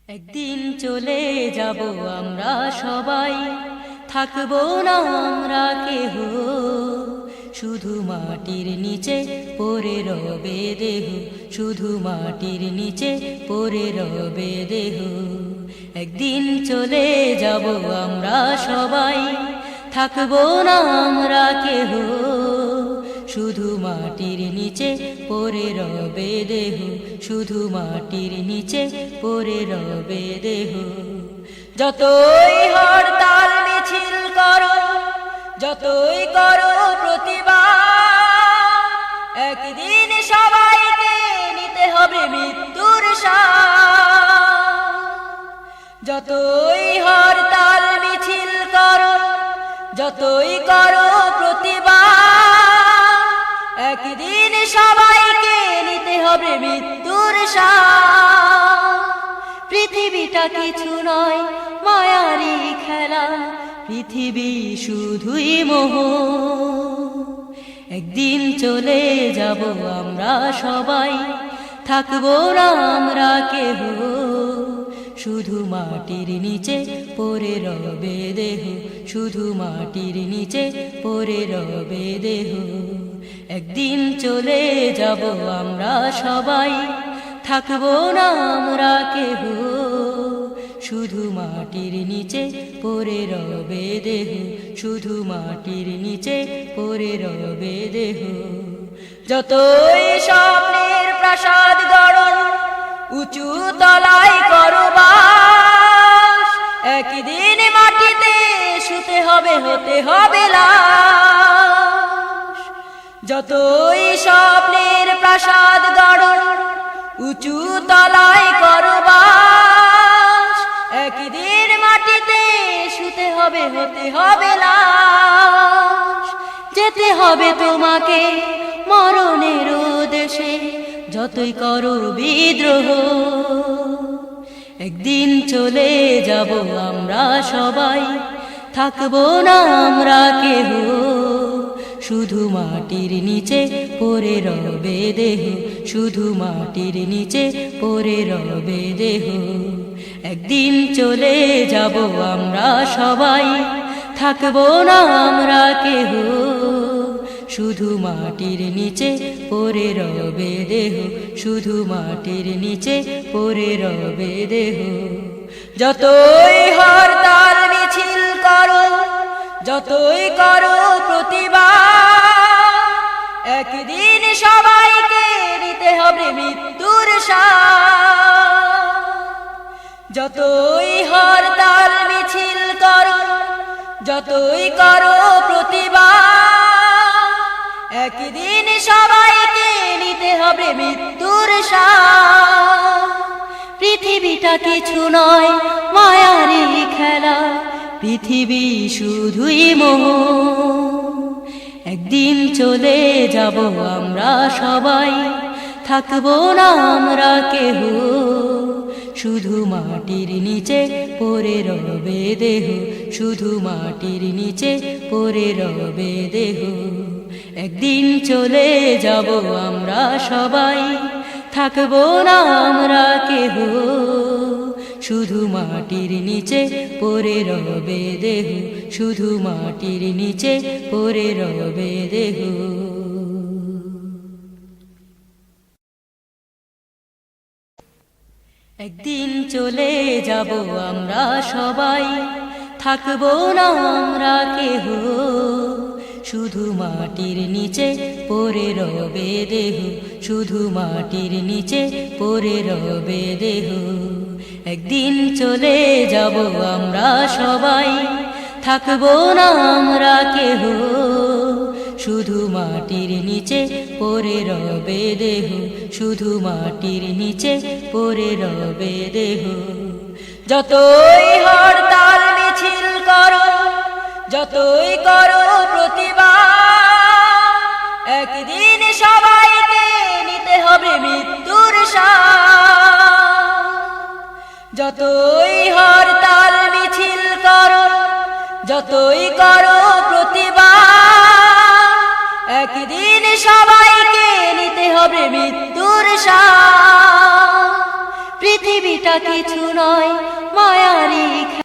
একদিন চলে যাব আমরা সবাই, থাকবো না আমরা কেহ, শুধু মাটির নিচে পড়ে রবে দেহ, শুধু মাটির নিচে পড়ে রবে দেহ। একদিন চলে যাব আমরা সবাই, থাকবো না আমরা কেহ, শুধু মাটির নিচে পড়ে রবে দেহ, শুধু মাটির নিচে পড়ে রবে দেহ। যতই হরতাল মিছিল করো, যতই করো প্রতিবাদ, একদিন সবাইকে নিতে হবে মৃত্যুর স্বাদ। যতই হরতাল মিছিল করো, যতই করো প্রতিবাদ, একদিন সবাইকে নিতে হবে মৃত্যুর স্বাদ। পৃথিবীটা কিছু নয় মায়ারি খেলা, পৃথিবী শুধুই মোহ। একদিন চলে যাব আমরা সবাই, থাকবো না আমরা কেহ, শুধু মাটির নিচে পড়ে রবে দেহ, শুধু মাটির নিচে পড়ে রবে দেহ। একদিন চলে যাব আমরা সবাই, থাকবো না আমরা কেহ, শুধু মাটির নিচে পড়ে রবে দেহ, শুধু মাটির নিচে পড়ে রবে দেহ। যতই স্বপ্নের প্রাসাদ গড়ো, উঁচু তলায় করো বাস, একদিন মাটিতে শুতে হবে, হতে হবে লাশ। যতই স্বপ্নের প্রাসাদ গড়ো, উঁচু তলায় করো বাস, একদিন মাটিতে শুতে হবে, হতে হবে লাশ। যেতে হবে তোমাকে মরণের দেশে, যতই করো বিদ্রোহ, একদিন চলে যাব আমরা সবাই, থাকবো না আমরা কেহ, শুধু মাটির নিচে পড়ে রবে দেহ, শুধু মাটির নিচে পড়ে রবে দেহ। একদিন চলে যাব আমরা সবাই, থাকবো না আমরা কেহ, শুধু মাটির নিচে পড়ে রবে দেহ, শুধু মাটির নিচে পড়ে রবে দেহ। যতই হরতাল মিছিল করো, যতই করো প্রতিবাদ, একদিন সবাইকে নিতে হবে মৃত্যুর স্বাদ। যতই হরতাল মিছিল করো, যতই করো প্রতিবাদ, একদিন সবাইকে নিতে হবে মৃত্যুর স্বাদ। পৃথিবীটা কিছু নয় মায়ারি খেলা, পৃথিবী শুধুই মোহ। একদিন চলে যাব আমরা সবাই, থাকবো না আমরা কেহ, শুধু মাটির নিচে পড়ে রবে দেহ, শুধু মাটির নিচে পড়ে রবে দেহ। একদিন চলে যাব আমরা সবাই, থাকবো না আমরা কেহ, শুধু মাটির নিচে পড়ে রবে দেহ, শুধু মাটির নিচে পড়ে রবে দেহ। একদিন চলে যাব আমরা সবাই, থাকবো না আমরা কেহ, শুধু মাটির নিচে পড়ে রবে দেহ, শুধু মাটির নিচে পড়ে রবে দেহ। একদিন চলে যাব আমরা সবাই, থাকবো না আমরা কেহ, শুধু মাটির নিচে পড়ে রবে দেহ, শুধু মাটির নিচে পড়ে রবে দেহ। যতই হরতাল মিছিল করো, যতই করো প্রতিবাদ, একদিন সবাইকে নিতে হবে মৃত্যুর স্বাদ। যতই হরতাল মিছিল করো, যতই করো প্রতিবাদ, একদিন সবাইকে নিতে হবে মৃত্যুর স্বাদ। পৃথিবীটা কিছু নয়,